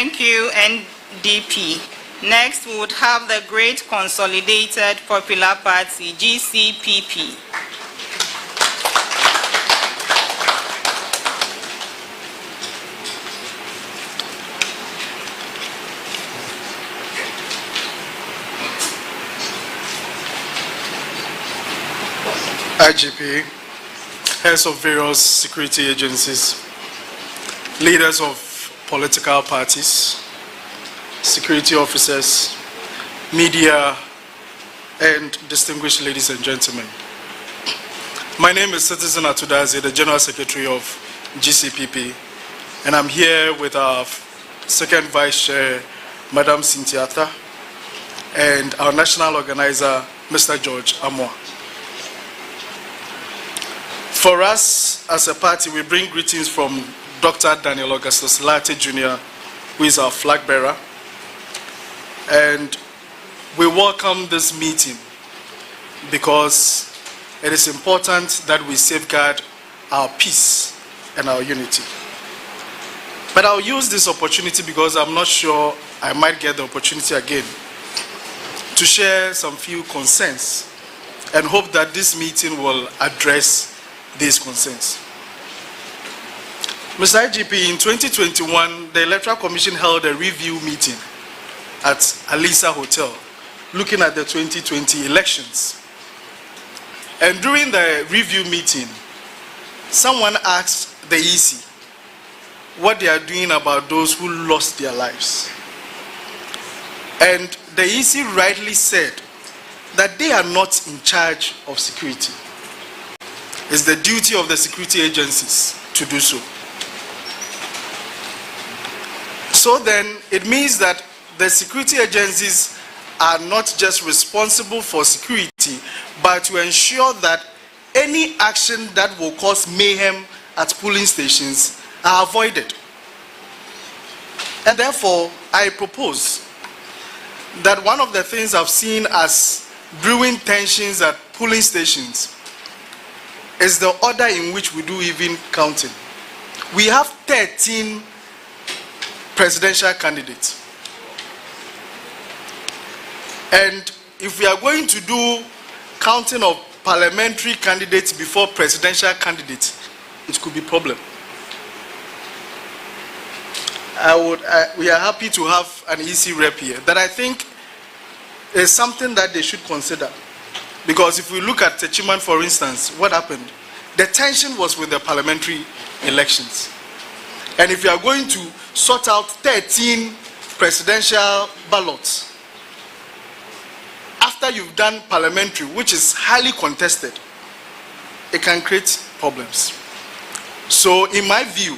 Thank you, NDP. Next, we would have the Great Consolidated Popular Party, GCPP. IGP, heads of various security agencies, leaders of political parties, security officers, media, and distinguished ladies and gentlemen. My name is Citizen Atudazi, the General Secretary of GCPP, and I'm here with our second Vice Chair, Madam Cynthiatha, and our National Organizer, Mr. George Amwa. For us, as a party, we bring greetings from Dr. Daniel Augustus Latte Jr., who is our flag bearer. And we welcome this meeting because it is important that we safeguard our peace and our unity. But I'll use this opportunity because I'm not sure I might get the opportunity again to share some few concerns and hope that this meeting will address these concerns. Mr. IGP, in 2021, the Electoral Commission held a review meeting at Alisa Hotel, looking at the 2020 elections. And during the review meeting, someone asked the EC what they are doing about those who lost their lives. And the EC rightly said that they are not in charge of security. It's the duty of the security agencies to do so. So then it means that the security agencies are not just responsible for security, but to ensure that any action that will cause mayhem at polling stations are avoided. And therefore, I propose that one of the things I've seen as brewing tensions at polling stations is the order in which we do even counting. We have 13 presidential candidates. And if we are going to do counting of parliamentary candidates before presidential candidates, it could be a problem. We are happy to have an EC rep here that I think is something that they should consider. Because if we look at Techiman, for instance, what happened? The tension was with the parliamentary elections. And if you are going to sort out 13 presidential ballots, after you've done parliamentary, which is highly contested, it can create problems. So in my view,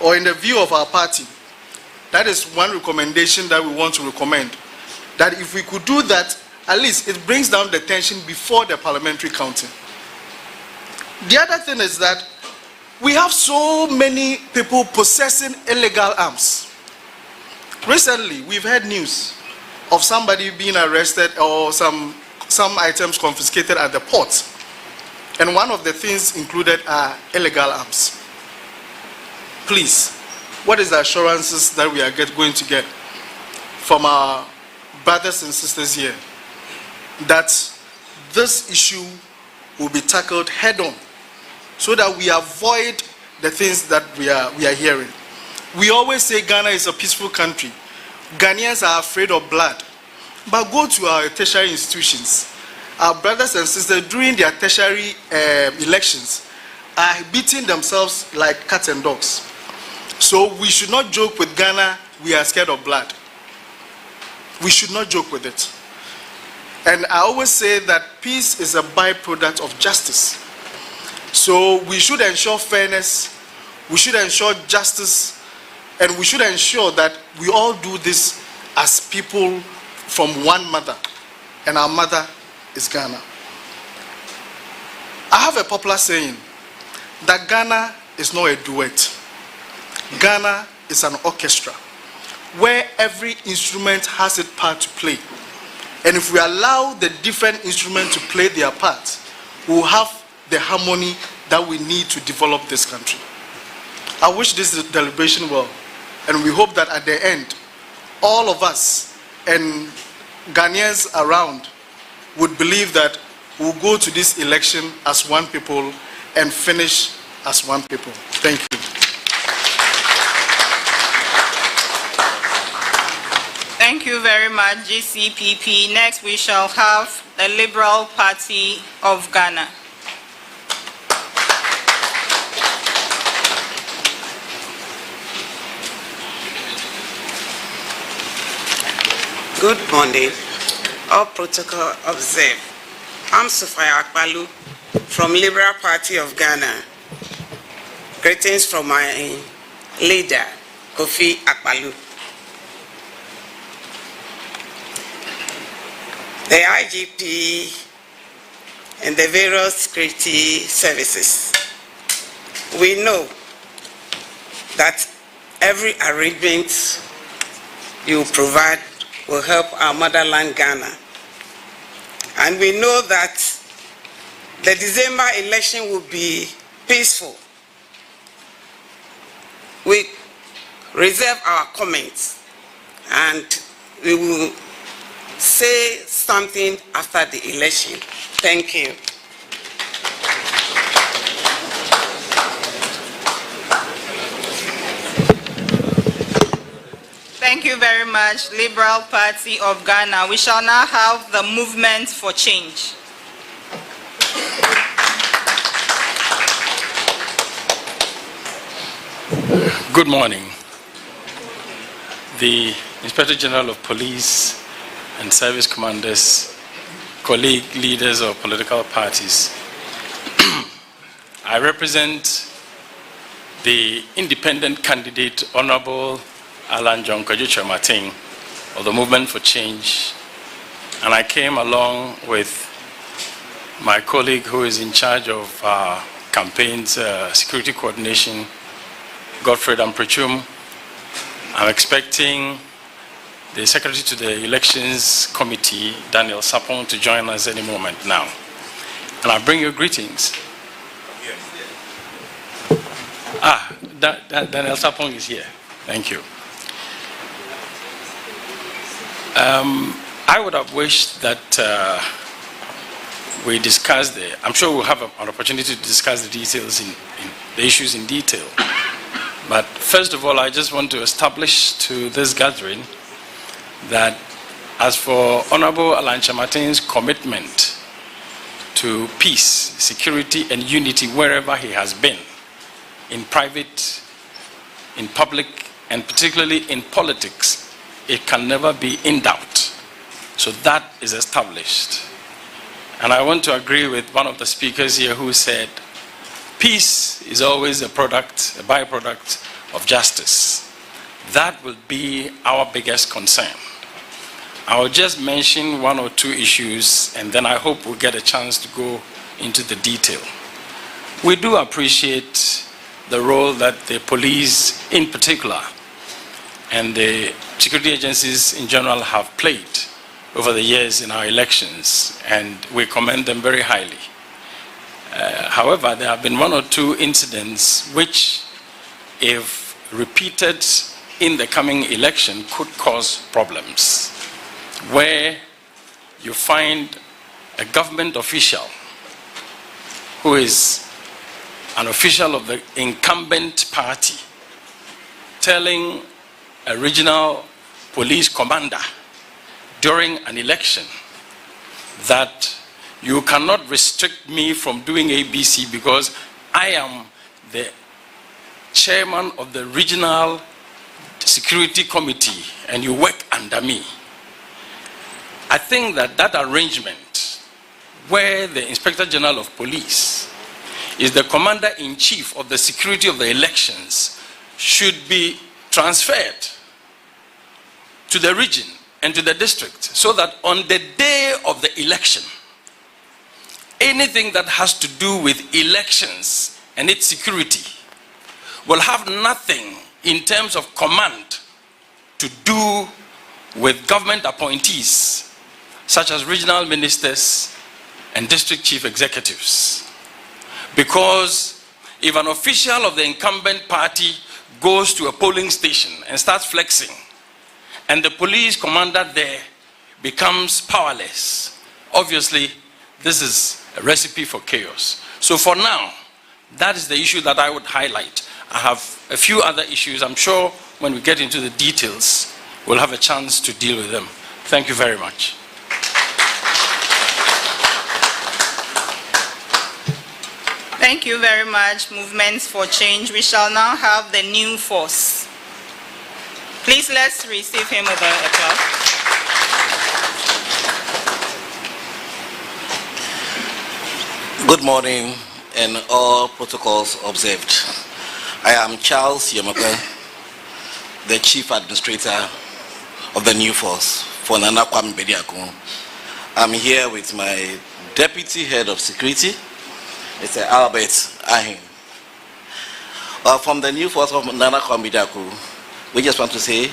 or in the view of our party, that is one recommendation that we want to recommend. That if we could do that, at least it brings down the tension before the parliamentary counting. The other thing is that we have so many people possessing illegal arms. Recently, we've heard news of somebody being arrested or some items confiscated at the port. And one of the things included are illegal arms. Please, what is the assurances that we are going to get from our brothers and sisters here that this issue will be tackled head on so that we avoid the things that we are hearing? We always say Ghana is a peaceful country. Ghanaians are afraid of blood. But go to our tertiary institutions. Our brothers and sisters during their tertiary elections are beating themselves like cats and dogs. So we should not joke with Ghana, we are scared of blood. We should not joke with it. And I always say that peace is a byproduct of justice. So we should ensure fairness, we should ensure justice, and we should ensure that we all do this as people from one mother, and our mother is Ghana. I have a popular saying that Ghana is not a duet. Ghana is an orchestra where every instrument has its part to play. And if we allow the different instruments to play their part, we will have the harmony that we need to develop this country. I wish this deliberation well. And we hope that at the end, all of us and Ghanaians around would believe that we'll go to this election as one people and finish as one people. Thank you. Thank you very much, GCPP. Next, we shall have the Liberal Party of Ghana. Good morning. All protocol observed. I'm Sophia Akbalu from Liberal Party of Ghana. Greetings from my leader, Kofi Akbalu. The IGP and the various security services. We know that every arrangement you provide will help our motherland Ghana. And we know that the December election will be peaceful. We reserve our comments and we will say something after the election. Thank you. Thank you very much, Liberal Party of Ghana. We shall now have the Movement for Change. Good morning. The Inspector General of Police and service commanders, colleague leaders of political parties. I represent the independent candidate, Honorable Alan John Kojucha Martin of the Movement for Change, and I came along with my colleague who is in charge of campaigns, security coordination, Godfred Amprechum. I'm expecting the Secretary to the Elections Committee, Daniel Sapong, to join us any moment now. And I bring you greetings. Daniel Sapong is here. Thank you. I would have wished that we discuss I'm sure we'll have an opportunity to discuss the details in the issues in detail. But first of all, I just want to establish to this gathering that as for Honorable Alan Chamatin's commitment to peace, security, and unity wherever he has been, in private, in public, and particularly in politics, it can never be in doubt. So that is established. And I want to agree with one of the speakers here who said, peace is always a byproduct of justice. That will be our biggest concern. I'll just mention one or two issues, and then I hope we'll get a chance to go into the detail. We do appreciate the role that the police in particular and the security agencies in general have played over the years in our elections, and we commend them very highly. However, there have been one or two incidents which, if repeated in the coming election, could cause problems, where you find a government official who is an official of the incumbent party telling a regional police commander during an election that you cannot restrict me from doing ABC because I am the chairman of the regional security committee and you work under me. I think that that arrangement where the Inspector General of Police is the commander-in-chief of the security of the elections should be transferred to the region and to the district, so that on the day of the election, anything that has to do with elections and its security will have nothing in terms of command to do with government appointees, such as regional ministers and district chief executives. Because if an official of the incumbent party goes to a polling station and starts flexing, and the police commander there becomes powerless, obviously this is a recipe for chaos. So for now, that is the issue that I would highlight. I have a few other issues. I'm sure when we get into the details, we'll have a chance to deal with them. Thank you very much. Thank you very much, Movements for Change. We shall now have the new force. Please let's receive him with a clap. Good morning and all protocols observed. I am Charles Yemaka, the Chief Administrator of the new force for Nana Kwame Bediako. I'm here with my Deputy Head of Security, Mr. Albert Ahin. From the new force of Nana Kwame Bediako, we just want to say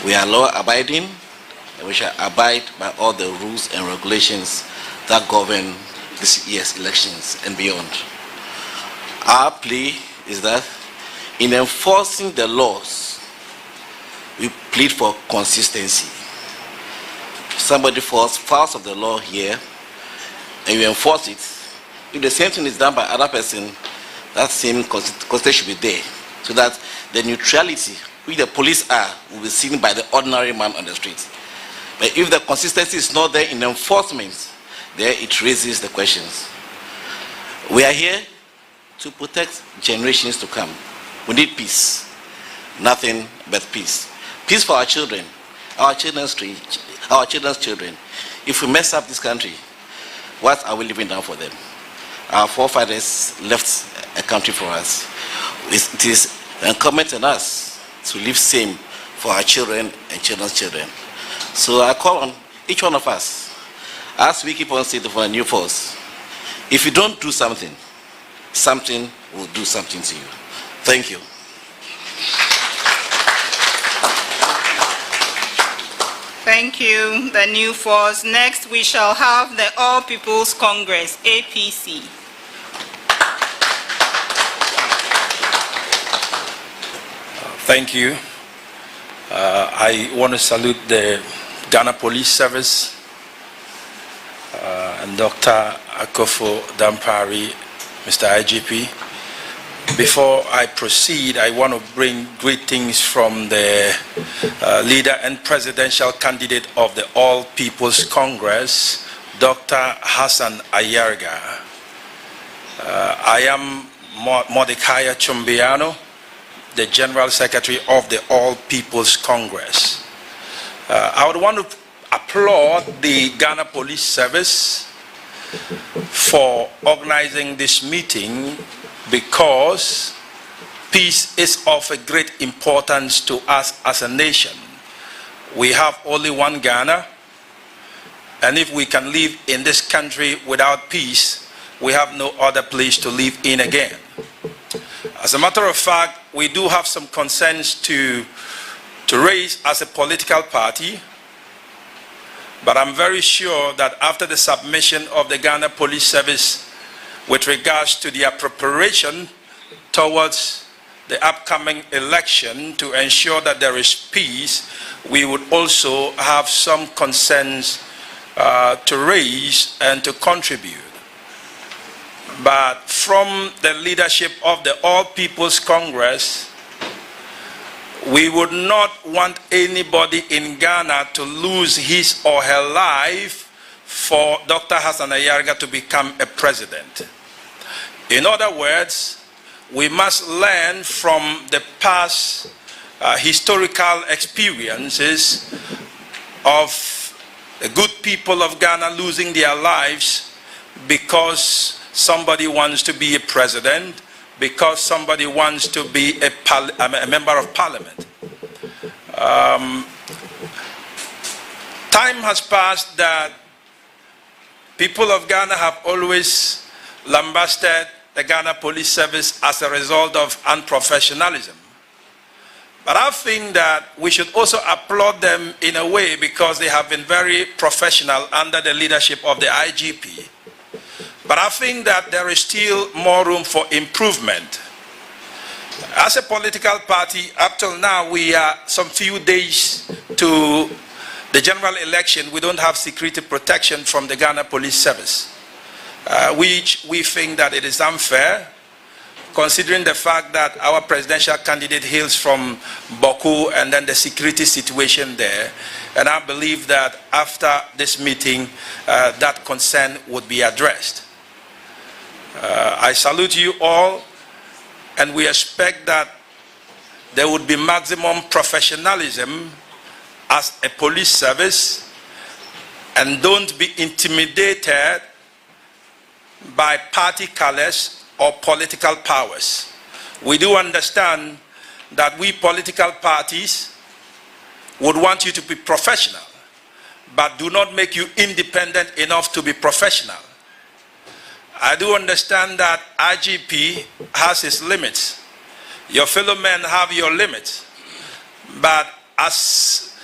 we are law-abiding and we shall abide by all the rules and regulations that govern this year's elections and beyond. Our plea is that in enforcing the laws, we plead for consistency. If somebody fouls of the law here and you enforce it, if the same thing is done by other person, that same consistency should be there, so that the neutrality which the police are will be seen by the ordinary man on the street. But if the consistency is not there in enforcement, there it raises the questions. We are here to protect generations to come. We need peace, nothing but peace. Peace for our children, our children's children. If we mess up this country, what are we leaving down for them? Our forefathers left a country for us. It is incumbent on us to live same for our children and children's children. So I call on each one of us, as we keep on saying for a new force, if you don't do something, something will do something to you. Thank you. Thank you, the new force. Next, we shall have the All People's Congress, APC. Thank you. I want to salute the Ghana Police Service and Dr. Akofo Dampari, Mr. IGP. Before I proceed, I want to bring greetings from the leader and presidential candidate of the All People's Congress, Dr. Hassan Ayarga. I am Mordecai Chumbiano, the General Secretary of the All People's Congress. I would want to applaud the Ghana Police Service for organizing this meeting, because peace is of a great importance to us as a nation. We have only one Ghana, and if we can live in this country without peace, we have no other place to live in again. As a matter of fact, we do have some concerns to raise as a political party, but I'm very sure that after the submission of the Ghana Police Service with regards to their preparation towards the upcoming election to ensure that there is peace, we would also have some concerns to raise and to contribute. But from the leadership of the All People's Congress, we would not want anybody in Ghana to lose his or her life for Dr. Hassan Ayarga to become a president. In other words, we must learn from the past historical experiences of the good people of Ghana losing their lives because somebody wants to be a president, because somebody wants to be a member of parliament. Time has passed that people of Ghana have always lambasted the Ghana Police Service as a result of unprofessionalism. But I think that we should also applaud them in a way, because they have been very professional under the leadership of the IGP. But I think that there is still more room for improvement. As a political party, up till now, we are some few days to the general election. We don't have security protection from the Ghana Police Service, which we think that it is unfair, considering the fact that our presidential candidate hails from Boko and then the security situation there. And I believe that after this meeting, that concern would be addressed. I salute you all, and we expect that there would be maximum professionalism as a police service, and don't be intimidated by party colors or political powers. We do understand that we political parties would want you to be professional, but do not make you independent enough to be professional. I do understand that IGP has its limits. Your fellow men have your limits. But as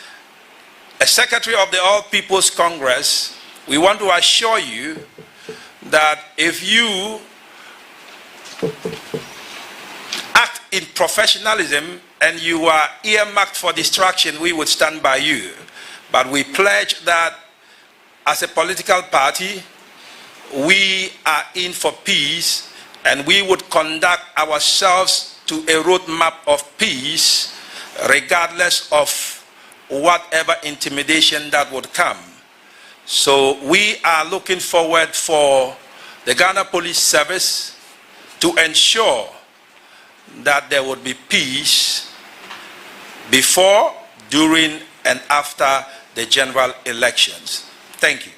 a secretary of the All People's Congress, we want to assure you that if you act in professionalism and you are earmarked for distraction, we would stand by you. But we pledge that as a political party, we are in for peace, and we would conduct ourselves to a roadmap of peace, regardless of whatever intimidation that would come. So we are looking forward for the Ghana Police Service to ensure that there would be peace before, during, and after the general elections. Thank you.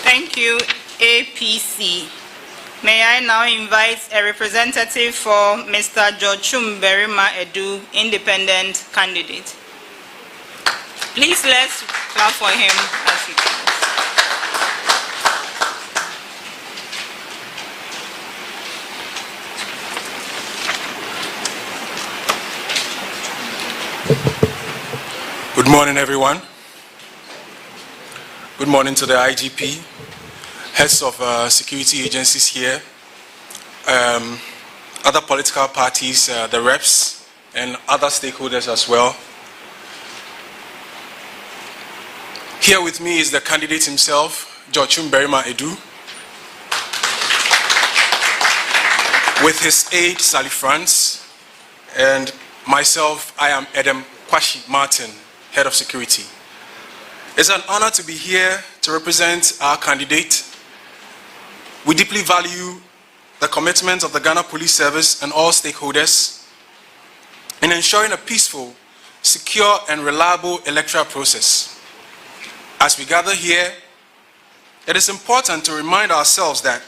Thank you, APC. May I now invite a representative for Mr. Jochum Edu, independent candidate. Please let's clap for him as he comes. Good morning, everyone. Good morning to the IGP, heads of security agencies here, other political parties, the reps, and other stakeholders as well. Here with me is the candidate himself, Jochum Edu, with his aide, Sally France, and myself, I am Edem Kwashi Martin, head of security. It's an honor to be here to represent our candidate. We deeply value the commitment of the Ghana Police Service and all stakeholders in ensuring a peaceful, secure, and reliable electoral process. As we gather here, it is important to remind ourselves that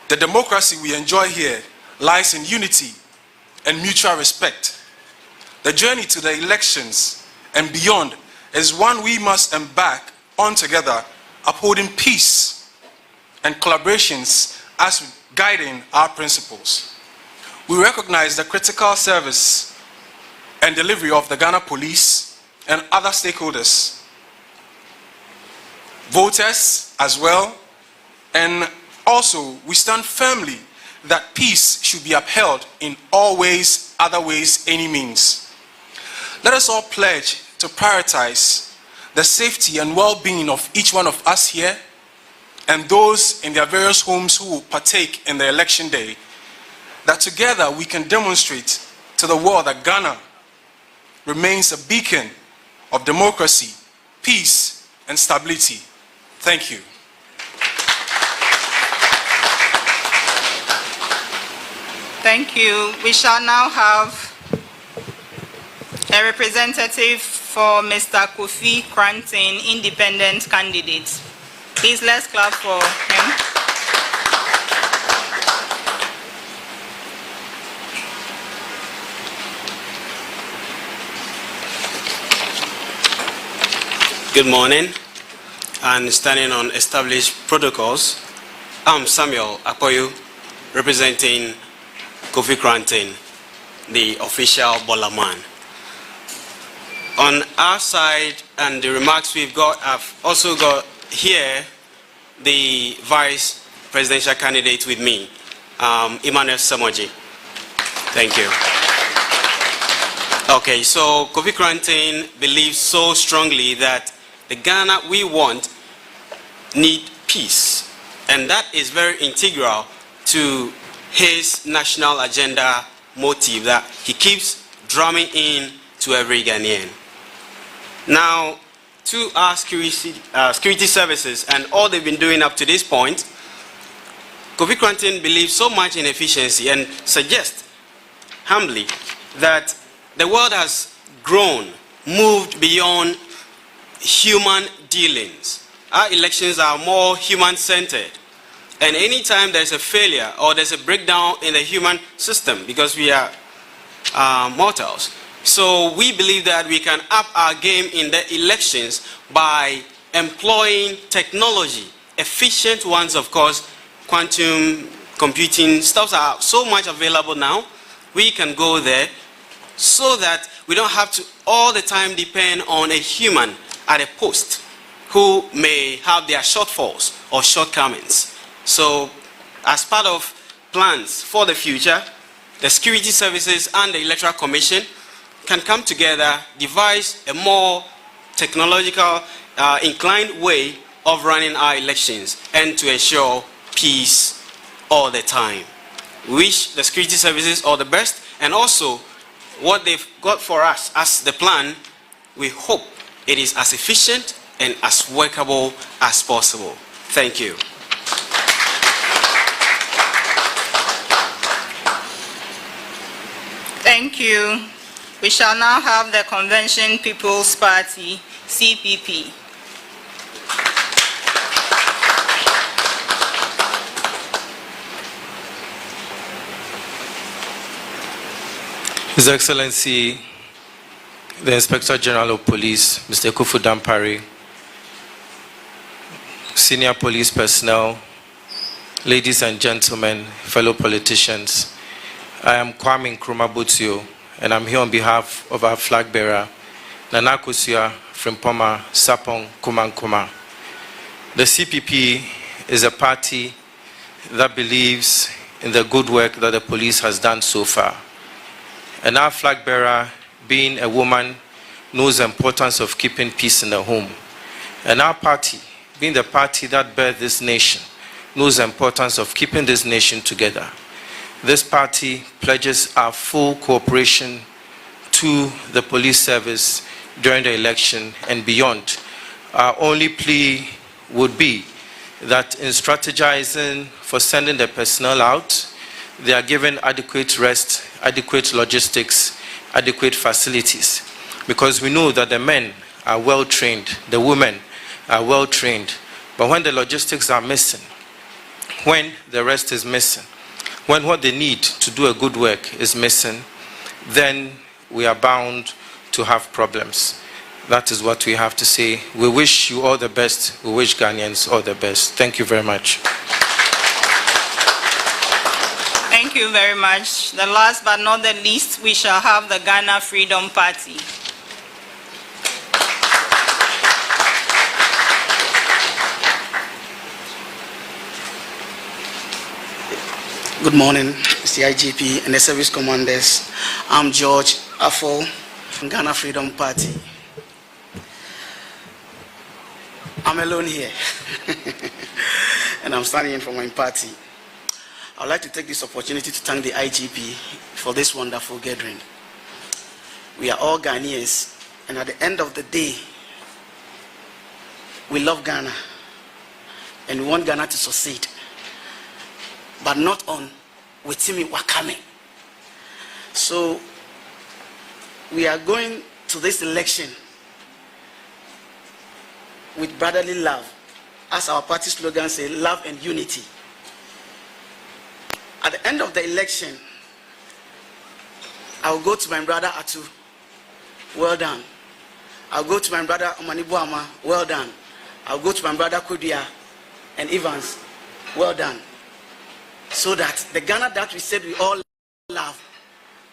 the democracy we enjoy here lies in unity and mutual respect. The journey to the elections and beyond is one we must embark on together, upholding peace and collaborations as guiding our principles. We recognize the critical service and delivery of the Ghana Police and other stakeholders, voters as well, and also we stand firmly that peace should be upheld in all ways, other ways, any means. Let us all pledge to prioritize the safety and well-being of each one of us here and those in their various homes who will partake in the election day, that together we can demonstrate to the world that Ghana remains a beacon of democracy, peace, and stability. Thank you. Thank you. We shall now have a representative for Mr. Kofi Cranton, independent candidate. Please let's clap for him. Good morning, and standing on established protocols, I'm Samuel Akoyo, representing Kofi Cranton, the official Bolaman. On our side and the remarks we've got, I've also got here the Vice presidential candidate with me, Emmanuel Samoji. Thank you. Okay, so Kofi Krantain believes so strongly that the Ghana we want need peace, and that is very integral to his national agenda motive that he keeps drumming in to every Ghanaian. Now, to our security services and all they've been doing up to this point, Kofi Krantain believes so much in efficiency and suggests humbly that the world has grown, moved beyond human dealings. Our elections are more human-centered. And anytime there's a failure or there's a breakdown in the human system, because we are mortals, so we believe that we can up our game in the elections by employing technology, efficient ones, of course. Quantum computing stuff are so much available now. We can go there so that we don't have to all the time depend on a human at a post who may have their shortfalls or shortcomings. So as part of plans for the future, the security services and the Electoral Commission can come together, devise a more technological inclined way of running our elections and to ensure peace all the time. We wish the security services all the best, and also what they've got for us as the plan, we hope it is as efficient and as workable as possible. Thank you. Thank you. We shall now have the Convention People's Party, CPP. His Excellency, the Inspector General of Police, Mr. Kufu Dampare, senior police personnel, ladies and gentlemen, fellow politicians, I am Kwame Nkrumah Butio, and I'm here on behalf of our flag bearer, Nana Akosua Frimpong Sapong Kumankuma. The CPP is a party that believes in the good work that the police has done so far. And our flag bearer, being a woman, knows the importance of keeping peace in the home. And our party, being the party that birthed this nation, knows the importance of keeping this nation together. This party pledges our full cooperation to the police service during the election and beyond. Our only plea would be that in strategizing for sending the personnel out, they are given adequate rest, adequate logistics, adequate facilities. Because we know that the men are well trained, the women are well trained. But when the logistics are missing, when the rest is missing, when what they need to do a good work is missing, then we are bound to have problems. That is what we have to say. We wish you all the best. We wish Ghanaians all the best. Thank you very much. Thank you very much. The last but not the least, we shall have the Ghana Freedom Party. Good morning, Mr. IGP and the service commanders. I'm George Afo from Ghana Freedom Party. I'm alone here, and I'm standing in for my party. I'd like to take this opportunity to thank the IGP for this wonderful gathering. We are all Ghanaians, and at the end of the day, we love Ghana, and we want Ghana to succeed, but not on Wetimi Wakame. So we are going to this election with brotherly love, as our party slogan says, love and unity. At the end of the election, I will go to my brother Atu, well done. I'll go to my brother Omanibuama, well done. I'll go to my brother Kudia and Evans, well done. So that the Ghana that we said we all love,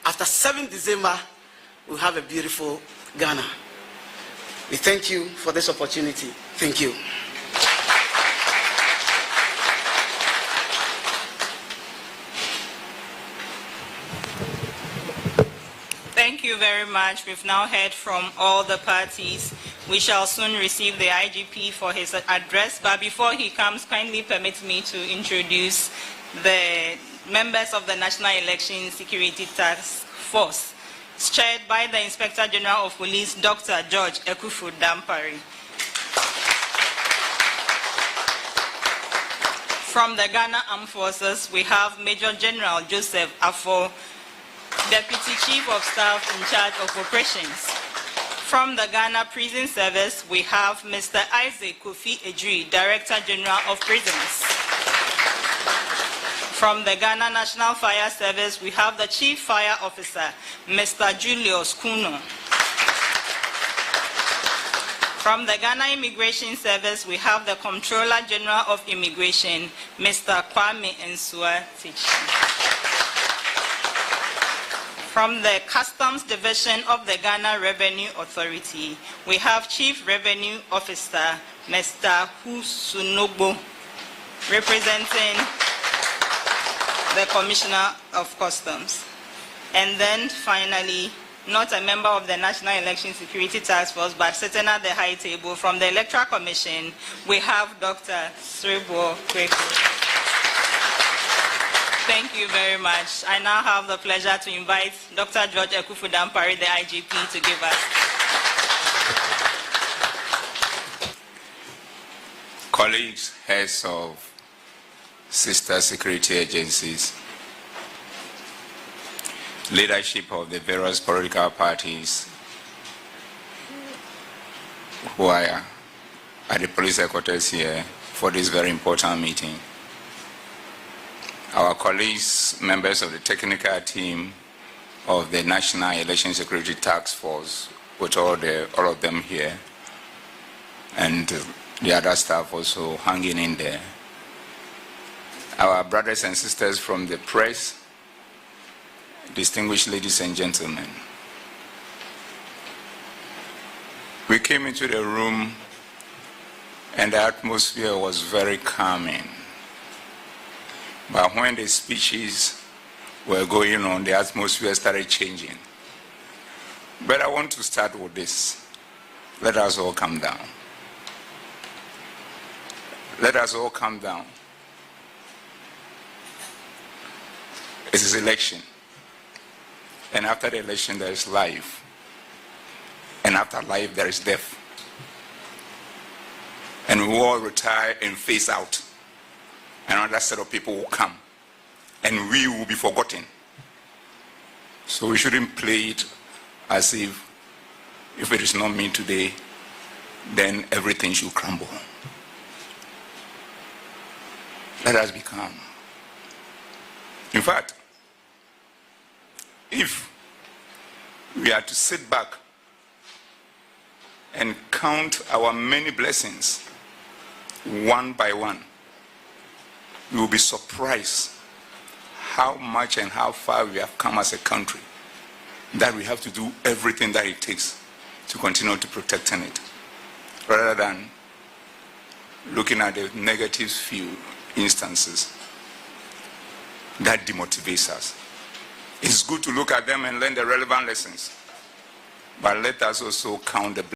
after 7th December, we'll have a beautiful Ghana. We thank you for this opportunity. Thank you. you very much. We've now heard from all the parties. We shall soon receive the IGP for his address, but before he comes, kindly permit me to introduce the members of the National Election Security Task Force, chaired by the Inspector General of Police, Dr. George Ekufu Dampari. From the Ghana Armed Forces, we have Major General Joseph Afo, Deputy Chief of Staff in charge of operations. From the Ghana Prison Service, we have Mr. Isaac Kofi Ejiri, Director General of Prisons. From the Ghana National Fire Service, we have the Chief Fire Officer, Mr. Julius Kuno. From the Ghana Immigration Service, we have the Comptroller General of Immigration, Mr. Kwame Nsua Tichi. From the Customs Division of the Ghana Revenue Authority, we have Chief Revenue Officer, Mr. Husunobo, representing the Commissioner of Customs. And then finally, not a member of the National Election Security Task Force, but sitting at the high table from the Electoral Commission, we have Dr. Sribo Kweku. Thank you very much. I now have the pleasure to invite Dr. George Ekufu Dampari, the IGP, to give us. Colleagues, heads of sister security agencies, leadership of the various political parties who are at the police headquarters here for this very important meeting, our colleagues, members of the technical team of the National Election Security Task Force, with all of them here, and the other staff also hanging in there, our brothers and sisters from the press, distinguished ladies and gentlemen. We came into the room and the atmosphere was very calming. But when the speeches were going on, the atmosphere started changing. But I want to start with this. Let us all calm down. Let us all calm down. It is election. And after the election, there is life. And after life, there is death. And we will all retire and face out. Another set of people will come. And we will be forgotten. So we shouldn't play it as if it is not me today, then everything should crumble. Let us be calm. In fact, if we are to sit back and count our many blessings one by one, we will be surprised how much and how far we have come as a country, that we have to do everything that it takes to continue to protect it, rather than looking at the negative few instances that demotivates us. It's good to look at them and learn the relevant lessons, but let us also count the